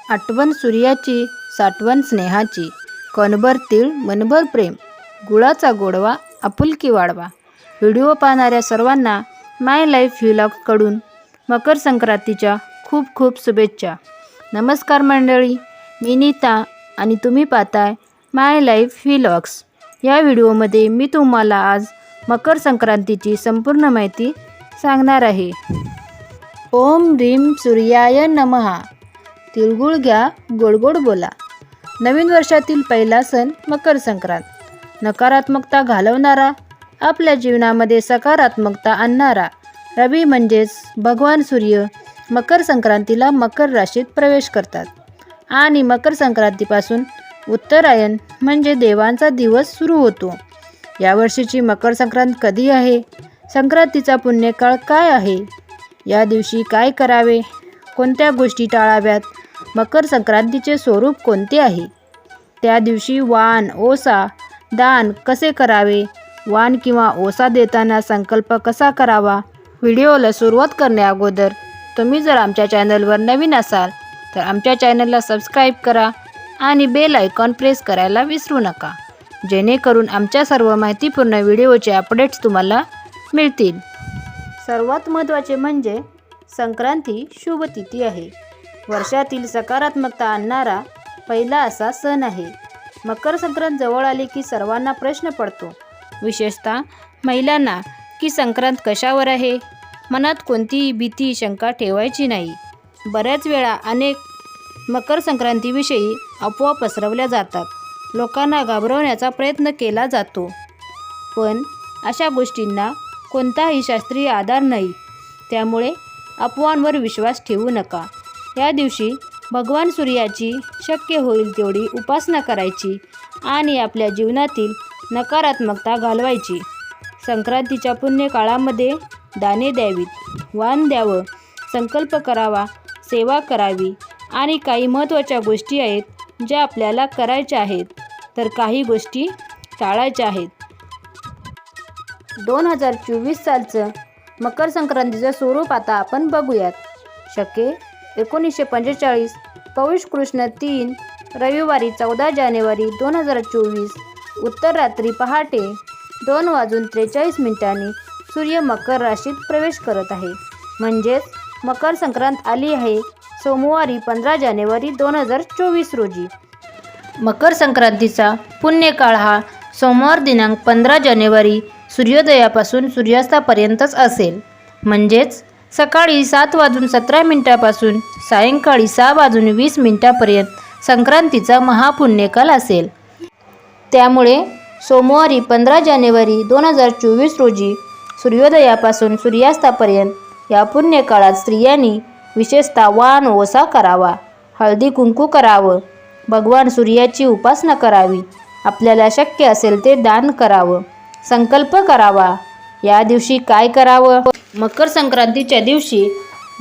आठवण सूर्याची, साठवण स्नेहाची, कणभर तीळ मनभर प्रेम, गुळाचा गोडवा आपुलकी वाढवा. व्हिडिओ पाहणाऱ्या सर्वांना माय लाईफ व्लॉग्सकडून मकर संक्रांतीच्या खूप खूप शुभेच्छा. नमस्कार मंडळी, मी नीता आणि तुम्ही पाहताय माय लाईफ व्लॉग्स. या व्हिडिओमध्ये मी तुम्हाला आज मकर संक्रांतीची संपूर्ण माहिती सांगणार आहे. ओम ह्रीं सूर्याय नमः. तिळगुळ घ्या, गोड गोड बोला. नवीन वर्षातील पहिला सण मकर संक्रांत. नकारात्मकता घालवणारा, आपल्या जीवनामध्ये सकारात्मकता आणणारा. रवी म्हणजेच भगवान सूर्य मकर संक्रांतीला मकर राशीत प्रवेश करतात आणि मकर संक्रांतीपासून उत्तरायण म्हणजे देवांचा दिवस सुरू होतो. यावर्षीची मकर संक्रांत कधी आहे? संक्रांतीचा पुण्यकाळ काय आहे? या दिवशी काय करावे? कोणत्या गोष्टी टाळाव्यात? मकर संक्रांतीचे स्वरूप कोणते आहे? त्या दिवशी वाण, ओसा, दान कसे करावे? वाण किंवा ओसा देताना संकल्प कसा करावा? व्हिडिओला सुरुवात करण्या अगोदर तुम्ही जर आमच्या चॅनलवर नवीन असाल तर आमच्या चॅनलला सबस्क्राईब करा आणि बेल आयकॉन प्रेस करायला विसरू नका, जेणेकरून आमच्या सर्व माहितीपूर्ण व्हिडिओचे अपडेट्स तुम्हाला मिळतील. सर्वात महत्त्वाचे म्हणजे संक्रांती शुभ तिथी आहे. वर्षातील सकारात्मकता आणणारा पहिला असा सण आहे. मकर संक्रांत जवळ आली की सर्वांना प्रश्न पडतो, विशेषतः महिलांना, की संक्रांत कशावर आहे. मनात कोणतीही भीती शंका ठेवायची नाही. बऱ्याच वेळा अनेक मकर संक्रांतीविषयी अफवा पसरवल्या जातात. लोकांना घाबरवण्याचा प्रयत्न केला जातो, पण अशा गोष्टींना कोणताही शास्त्रीय आधार नाही. त्यामुळे अफवांवर विश्वास ठेवू नका. या दिवशी भगवान सूर्याची शक्य होईल तेवढी उपासना करायची आणि आपल्या जीवनातील नकारात्मकता घालवायची. संक्रांतीच्या पुण्यकाळामध्ये दाने द्यावीत, वाण द्यावं, संकल्प करावा, सेवा करावी आणि काही महत्त्वाच्या गोष्टी आहेत ज्या आपल्याला करायच्या आहेत, तर काही गोष्टी टाळायच्या आहेत. 2024 सालचं मकर संक्रांतीचं स्वरूप आता आपण बघूयात. शके 1945, पौष कृष्ण 3, रविवारी 14 जानेवारी 2024, उत्तर रात्री पहाटे 2:43 सूर्य मकर राशीत प्रवेश करत आहे. म्हणजेच मकर संक्रांत आली आहे सोमवारी 15 जानेवारी 2024 रोजी. मकर संक्रांतीचा पुण्यकाळ हा सोमवार दिनांक 15 जानेवारी सूर्योदयापासून सूर्यास्तापर्यंतच असेल. म्हणजेच सकाळी 7:17 सायंकाळी 6:20 संक्रांतीचा महापुण्यकाल असेल. त्यामुळे सोमवारी 15 जानेवारी 2024 रोजी सूर्योदयापासून सूर्यास्तापर्यंत या पुण्यकाळात स्त्रियांनी विशेषतः वाण ओसा करावा, हळदी कुंकू करावं, भगवान सूर्याची उपासना करावी, आपल्याला शक्य असेल ते दान करावं, संकल्प करावा. या दिवशी काय करावं? मकर संक्रांतीच्या दिवशी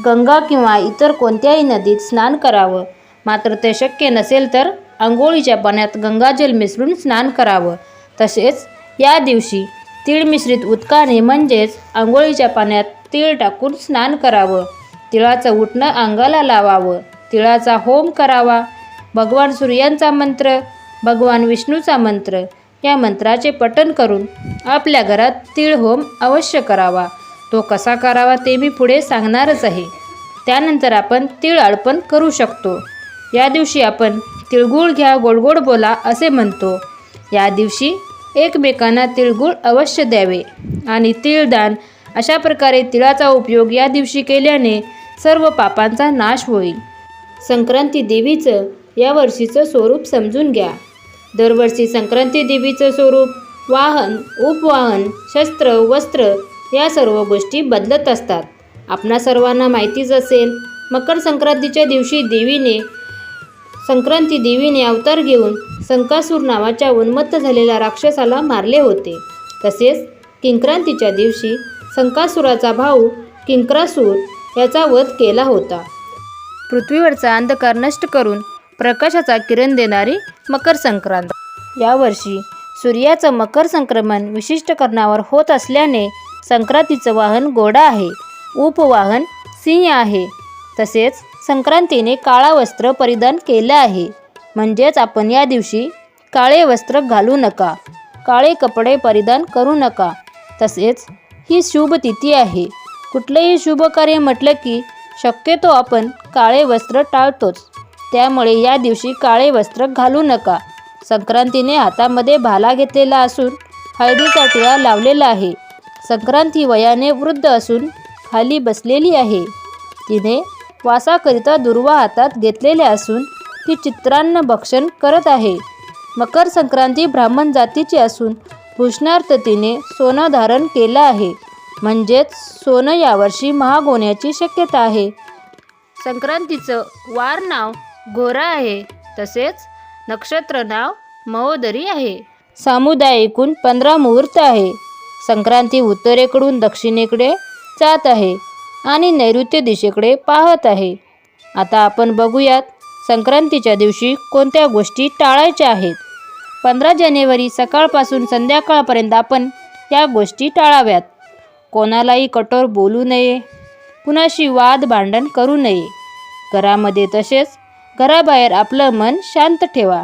गंगा किंवा इतर कोणत्याही नदीत स्नान करावं. मात्र ते शक्य नसेल तर अंघोळीच्या पाण्यात गंगाजल मिसळून स्नान करावं. तसेच या दिवशी तीळ मिश्रित उदकाने म्हणजेच अंघोळीच्या पाण्यात तीळ टाकून स्नान करावं. तिळाचं उटणं अंगाला लावावं. तिळाचा होम करावा. भगवान सूर्यांचा मंत्र, भगवान विष्णूचा मंत्र या मंत्राचे पठण करून आपल्या घरात तीळ होम अवश्य करावा. तो कसा करावा ते मी पुढे सांगणारच आहे. त्यानंतर आपण तीळ अर्पण करू शकतो. या दिवशी आपण तिळगुळ घ्या, गोड गोड बोला असे म्हणतो. या दिवशी एकमेकांना तिळगुळ अवश्य द्यावे आणि तीळदान अशा प्रकारे तिळाचा उपयोग या दिवशी केल्याने सर्व पापांचा नाश होईल. संक्रांती देवीचं या वर्षीचं स्वरूप समजून घ्या. दरवर्षी संक्रांती देवीचं स्वरूप, वाहन, उपवाहन, शस्त्र, वस्त्र या सर्व गोष्टी बदलत असतात. आपणा सर्वांना माहितीच असेल, मकर संक्रांतीच्या दिवशी संक्रांती देवीने अवतार घेऊन संकासूर नावाच्या उन्मत्त झालेल्या राक्षसाला मारले होते. तसेच किंक्रांतीच्या दिवशी संकासुराचा भाऊ किंक्रासूर याचा वध केला होता. पृथ्वीवरचा अंधकार नष्ट करून प्रकाशाचा किरण देणारी मकर संक्रांत. यावर्षी सूर्याचं मकर संक्रमण विशिष्ट कर्णावर होत असल्याने संक्रांतीचं वाहन घोडा आहे, उपवाहन सिंह आहे. तसेच संक्रांतीने काळा वस्त्र परिधान केलं आहे. म्हणजेच आपण या दिवशी काळे वस्त्र घालू नका, काळे कपडे परिधान करू नका. तसेच ही शुभ तिथी आहे. कुठलेही शुभ कार्य म्हटलं की शक्यतो आपण काळे वस्त्र टाळतोच. त्यामुळे या दिवशी काळे वस्त्र घालू नका. संक्रांतीने हातामध्ये भाला घेतलेला असून हळदीचा टिळा लावलेला आहे. संक्रांती वयाने वृद्ध असून खाली बसलेली आहे. तिने वासाकरिता दुर्वा हातात घेतलेले असून ती चित्रान्न भक्षण करत आहे. मकर संक्रांती ब्राह्मण जातीची असून भूषणार्थ तिने सोनं धारण केलं आहे. म्हणजेच सोनं यावर्षी महाग होण्याची शक्यता आहे. संक्रांतीचं वार नाव घोरा आहे. तसेच नक्षत्र नाव महोदरी आहे. सामुदाय एकूण 15 मुहूर्त आहे. संक्रांती उत्तरेकडून दक्षिणेकडे जात आहे आणि नैऋत्य दिशेकडे पाहत आहे. आता आपण बघूयात संक्रांतीच्या दिवशी कोणत्या गोष्टी टाळायच्या आहेत. 15 जानेवारी सकाळपासून संध्याकाळपर्यंत आपण या गोष्टी टाळाव्यात. कोणालाही कठोर बोलू नये, कुणाशी वाद भांडण करू नये. घरामध्ये तसेच घराबाहेर आपलं मन शांत ठेवा.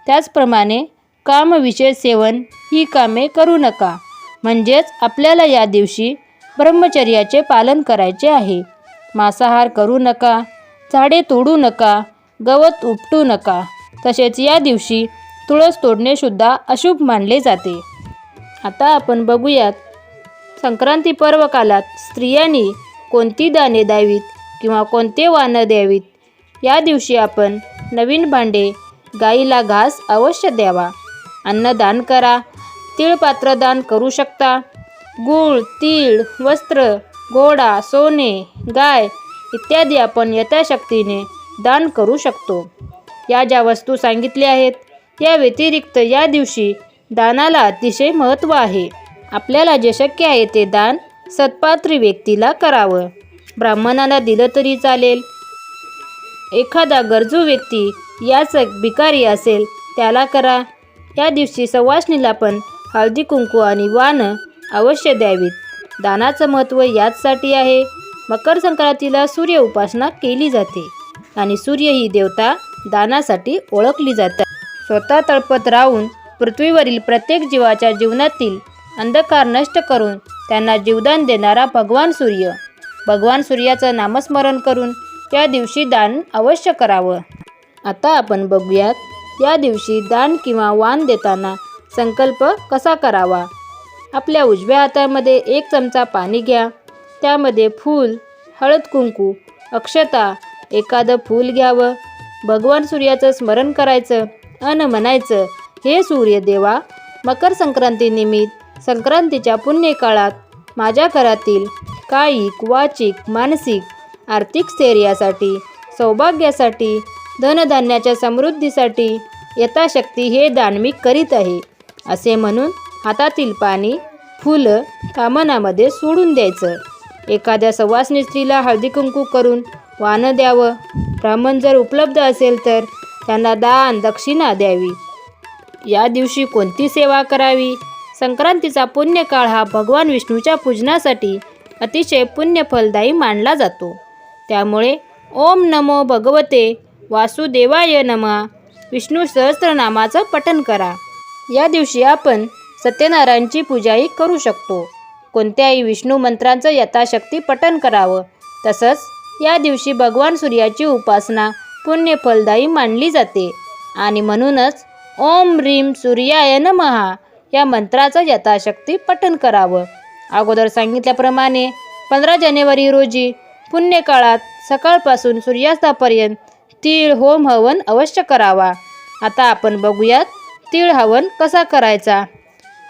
त्याचप्रमाणे कामविषय सेवन ही कामे करू नका. म्हणजेच आपल्याला या दिवशी ब्रह्मचर्याचे पालन करायचे आहे. मांसाहार करू नका, झाडे तोडू नका, गवत उपटू नका. तसेच या दिवशी तुळस तोडणे सुद्धा अशुभ मानले जाते. आता आपण बघूयात संक्रांती पर्व कालात स्त्रियांनी कोणती दाने द्यावीत किंवा कोणते वाण द्यावीत. या दिवशी आपण नवीन भांडे, गाईला घास अवश्य द्यावा. अन्नदान करा, तिळपात्र दान करू शकता. गूळ, तीळ, वस्त्र, घोडा, सोने, गाय इत्यादी आपण यथाशक्तीने दान करू शकतो. या ज्या वस्तू सांगितल्या आहेत या व्यतिरिक्त या दिवशी दानाला अतिशय महत्त्व आहे. आपल्याला जे शक्य आहे ते दान सत्पात्री व्यक्तीला करावं. ब्राह्मणाला दिलं तरी चालेल. एखादा गरजू व्यक्ती याच भिकारी असेल त्याला करा. या दिवशी सवाष्णीला पण हळदी कुंकू आणि वाणं अवश्य द्यावीत. दानाचं महत्त्व याचसाठी आहे. मकर संक्रांतीला सूर्य उपासना केली जाते आणि सूर्य ही देवता दानासाठी ओळखली जातात. स्वतः तळपत राहून पृथ्वीवरील प्रत्येक जीवाच्या जीवनातील अंधकार नष्ट करून त्यांना जीवदान देणारा भगवान सूर्य. भगवान सूर्याचं नामस्मरण करून या दिवशी दान अवश्य करावं. आता आपण बघूयात या दिवशी दान किंवा वाण देताना संकल्प कसा करावा. आपल्या उजव्या हातामध्ये 1 चमचा पाणी घ्या. त्यामध्ये फूल, हळद कुंकू, अक्षता, एखादं फूल घ्यावं. भगवान सूर्याचं स्मरण करायचं अन म्हणायचं, हे सूर्यदेवा, मकर संक्रांतीनिमित्त संक्रांतीच्या पुण्यकाळात माझ्या घरातील कायिक, वाचिक, मानसिक, आर्थिक स्थैर्यासाठी, सौभाग्यासाठी, धनधान्याच्या समृद्धीसाठी यथाशक्ती हे दान मी करीत आहे. असे म्हणून हातातील पाणी, फुलं कामनामध्ये सोडून द्यायचं. एखाद्या सवाष्णी स्त्रीला हळदी कुंकू करून वाण द्यावं. ब्राह्मण जर उपलब्ध असेल तर त्यांना दान दक्षिणा द्यावी. या दिवशी कोणती सेवा करावी. संक्रांतीचा पुण्यकाळ हा भगवान विष्णूच्या पूजनासाठी अतिशय पुण्यफलदायी मानला जातो. त्यामुळे ओम नमो भगवते वासुदेवाय नमः विष्णू सहस्त्रनामाचं पठण करा. या दिवशी आपण सत्यनारायणची पूजाही करू शकतो. कोणत्याही विष्णू मंत्रांचं यथाशक्ती पठण करावं. तसंच या दिवशी भगवान सूर्याची उपासना पुण्यफलदायी मानली जाते आणि म्हणूनच ओम ह्रीं सूर्याय नमः या मंत्राचं यथाशक्ती पठण करावं. अगोदर सांगितल्याप्रमाणे 15 जानेवारी रोजी पुण्यकाळात सकाळपासून सूर्यास्तापर्यंत तीळ होम हवन अवश्य करावा. आता आपण बघूयात तीळ हवन कसा करायचा.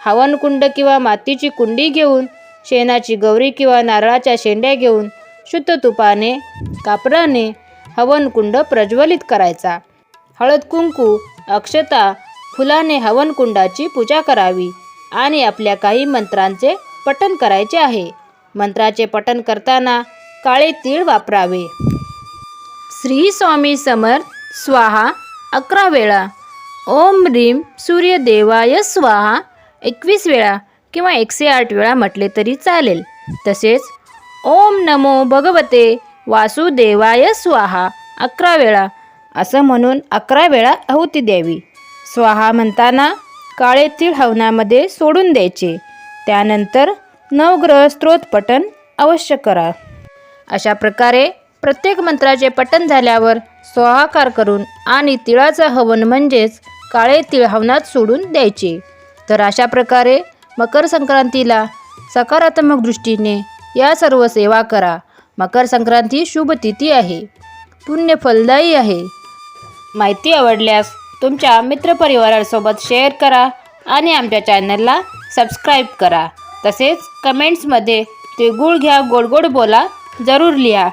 हवनकुंड किंवा मातीची कुंडी घेऊन, शेणाची गौरी किंवा नारळाच्या शेंड्या घेऊन शुद्ध तुपाने, कापराने हवनकुंड प्रज्वलित करायचा. हळद कुंकू, अक्षता, फुलाने हवनकुंडाची पूजा करावी आणि आपल्या काही मंत्रांचे पठण करायचे आहे. मंत्राचे पठण करताना काळे तीळ वापरावे. श्री स्वामी समर्थ स्वाहा 11 वेळा, ओम ह्रीं सूर्यदेवाय स्वाहा 21 वेळा किंवा 108 वेळा म्हटले तरी चालेल. तसेच ओम नमो भगवते वासुदेवाय स्वाहा 11 वेळा असं म्हणून 11 वेळा आहुती द्यावी. स्वाहा म्हणताना काळे तीळ हवनामध्ये सोडून द्यायचे. त्यानंतर नवग्रह स्तोत्र पठण अवश्य करा. अशा प्रकारे प्रत्येक मंत्राचे पठण झाल्यावर स्वाहाकार करून आणि तिळाचं हवन म्हणजेच काळे तीळ हवनात सोडून द्यायचे. तर अशा प्रकारे मकर संक्रांतीला सकारात्मक दृष्टीने या सर्व सेवा करा. मकर संक्रांती शुभ तिथी आहे, पुण्य फलदायी आहे. माहिती आवडल्यास तुमच्या मित्रपरिवारासोबत शेअर करा आणि आमच्या चॅनलला सबस्क्राईब करा. तसेच कमेंट्समध्ये तिळगुळ घ्या गोड गोड बोला जरूर लिहा.